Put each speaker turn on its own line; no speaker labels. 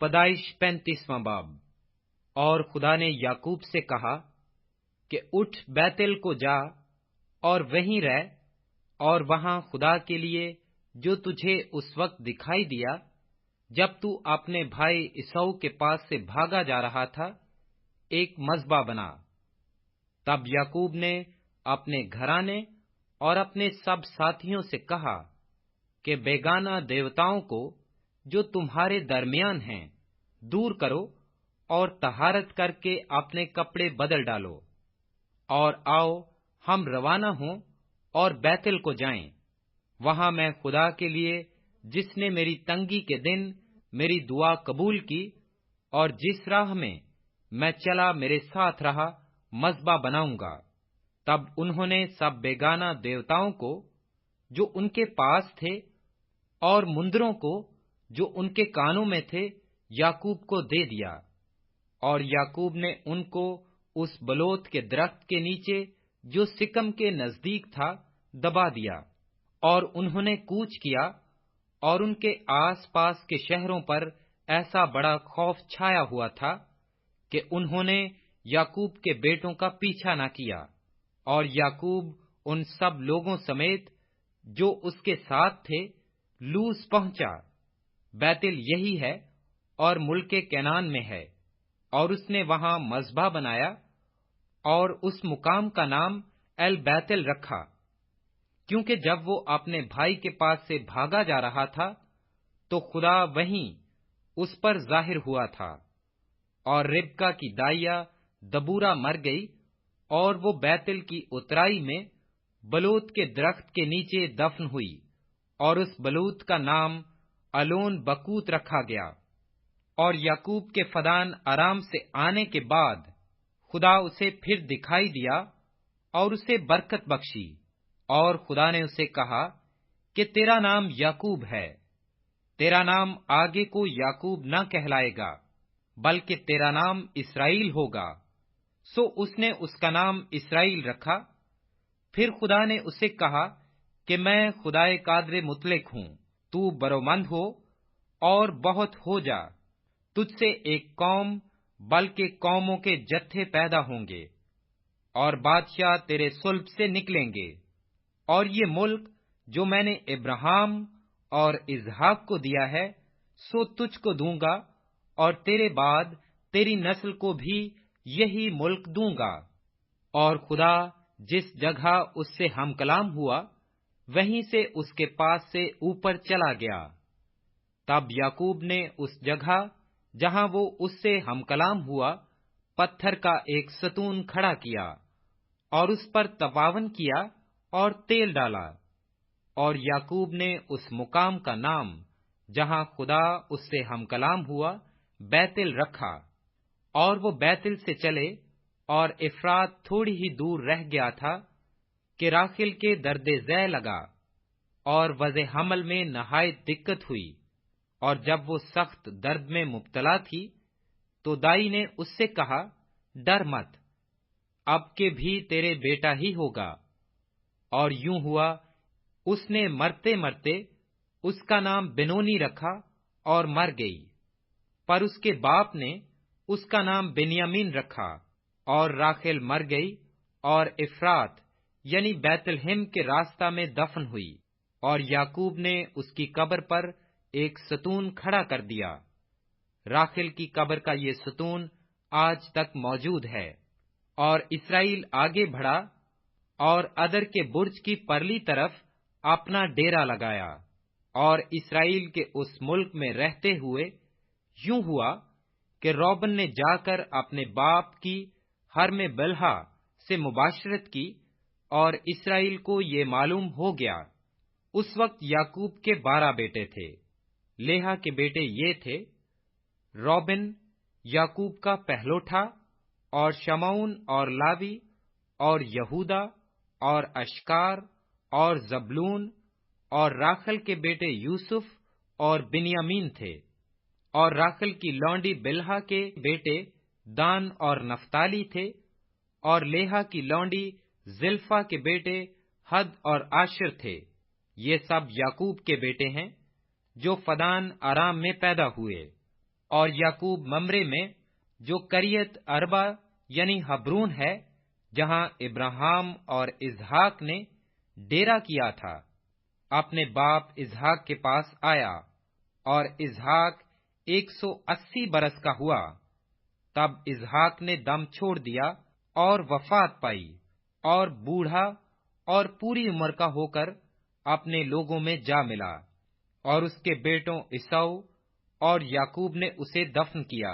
پیدائش 35واں باب۔ اور خدا نے یعقوب سے کہا کہ اٹھ بیتل کو جا اور وہیں رہ، اور وہاں خدا کے لیے جو تجھے اس وقت دکھائی دیا جب تو اپنے بھائی عیسو کے پاس سے بھاگا جا رہا تھا، ایک مذبح بنا۔ تب یعقوب نے اپنے گھرانے اور اپنے سب ساتھیوں سے کہا کہ بیگانہ دیوتاؤں کو جو تمہارے درمیان ہیں دور کرو، اور طہارت کر کے اپنے کپڑے بدل ڈالو، اور آؤ ہم روانہ ہوں اور بیتل کو جائیں۔ وہاں میں خدا کے لیے جس نے میری تنگی کے دن میری دعا قبول کی اور جس راہ میں چلا میرے ساتھ رہا، مذبح بناؤں گا۔ تب انہوں نے سب بیگانہ دیوتاؤں کو جو ان کے پاس تھے اور مندروں کو جو ان کے کانوں میں تھے یعقوب کو دے دیا، اور یعقوب نے ان کو اس بلوت کے درخت کے نیچے جو سکم کے نزدیک تھا دبا دیا۔ اور انہوں نے کوچ کیا، اور ان کے آس پاس کے شہروں پر ایسا بڑا خوف چھایا ہوا تھا کہ انہوں نے یعقوب کے بیٹوں کا پیچھا نہ کیا۔ اور یعقوب ان سب لوگوں سمیت جو اس کے ساتھ تھے لوز پہنچا۔ بیتل یہی ہے اور ملک کنعان میں ہے، اور اس نے وہاں مذبح بنایا اور اس مقام کا نام ایل بیتل رکھا، کیونکہ جب وہ اپنے بھائی کے پاس سے بھاگا جا رہا تھا تو خدا وہیں اس پر ظاہر ہوا تھا۔ اور ربکا کی دائیا دبورا مر گئی، اور وہ بیتل کی اترائی میں بلوت کے درخت کے نیچے دفن ہوئی، اور اس بلوت کا نام الون بکوت رکھا گیا۔ اور یعقوب کے فدان آرام سے آنے کے بعد خدا اسے پھر دکھائی دیا اور اسے برکت بخشی، اور خدا نے اسے کہا کہ تیرا نام یعقوب ہے، تیرا نام آگے کو یعقوب نہ کہلائے گا بلکہ تیرا نام اسرائیل ہوگا۔ سو اس نے اس کا نام اسرائیل رکھا۔ پھر خدا نے اسے کہا کہ میں خدائے قادر مطلق ہوں، تو برومند ہو اور بہت ہو جا، تجھ سے ایک قوم بلکہ قوموں کے جتھے پیدا ہوں گے، اور بادشاہ تیرے صلب سے نکلیں گے، اور یہ ملک جو میں نے ابراہیم اور اسحاق کو دیا ہے سو تجھ کو دوں گا، اور تیرے بعد تیری نسل کو بھی یہی ملک دوں گا۔ اور خدا جس جگہ اس سے ہم کلام ہوا وہیں سے اس کے پاس سے اوپر چلا گیا۔ تب یعقوب نے اس جگہ جہاں وہ اس سے ہم کلام ہوا پتھر کا ایک ستون کھڑا کیا، اور اس پر تپاون کیا اور تیل ڈالا۔ اور یعقوب نے اس مقام کا نام جہاں خدا اس سے ہم کلام ہوا بیتل رکھا۔ اور وہ بیتل سے چلے، اور افرات تھوڑی ہی دور رہ گیا تھا کہ راخل کے درد ذیل لگا، اور وضع حمل میں نہایت دقت ہوئی۔ اور جب وہ سخت درد میں مبتلا تھی تو دائی نے اس سے کہا، ڈر مت، اب کے بھی تیرے بیٹا ہی ہوگا۔ اور یوں ہوا، اس نے مرتے مرتے اس کا نام بنونی رکھا اور مر گئی۔ پر اس کے باپ نے اس کا نام بنیامین رکھا۔ اور راخل مر گئی اور افرات یعنی بیت لحم کے راستہ میں دفن ہوئی، اور یعقوب نے اس کی قبر پر ایک ستون کھڑا کر دیا۔ راخل کی قبر کا یہ ستون آج تک موجود ہے۔ اور اسرائیل آگے بڑھا اور ادر کے برج کی پرلی طرف اپنا ڈیرا لگایا۔ اور اسرائیل کے اس ملک میں رہتے ہوئے یوں ہوا کہ روبن نے جا کر اپنے باپ کی حرم بلہا سے مباشرت کی، اور اسرائیل کو یہ معلوم ہو گیا۔ اس وقت یعقوب کے 12 بیٹے تھے۔ لیہا کے بیٹے یہ تھے: روبن یعقوب کا پہلوٹا، اور شمعون اور لاوی اور یہودا اور اشکار اور زبلون، اور راخل کے بیٹے یوسف اور بنیامین تھے۔ اور راخل کی لونڈی بلہا کے بیٹے دان اور نفتالی تھے، اور لیہا کی لونڈی زلفا کے بیٹے حد اور آشر تھے۔ یہ سب یعقوب کے بیٹے ہیں جو فدان آرام میں پیدا ہوئے۔ اور یعقوب ممرے میں جو کریت اربا یعنی ہبرون ہے، جہاں ابراہیم اور اسحاق نے ڈیرا کیا تھا، اپنے باپ اسحاق کے پاس آیا، اور اسحاق 180 برس کا ہوا۔ تب اسحاق نے دم چھوڑ دیا اور وفات پائی، اور بوڑھا اور پوری عمر کا ہو کر اپنے لوگوں میں جا ملا، اور اس کے بیٹوں عیسو اور یعقوب نے اسے دفن کیا۔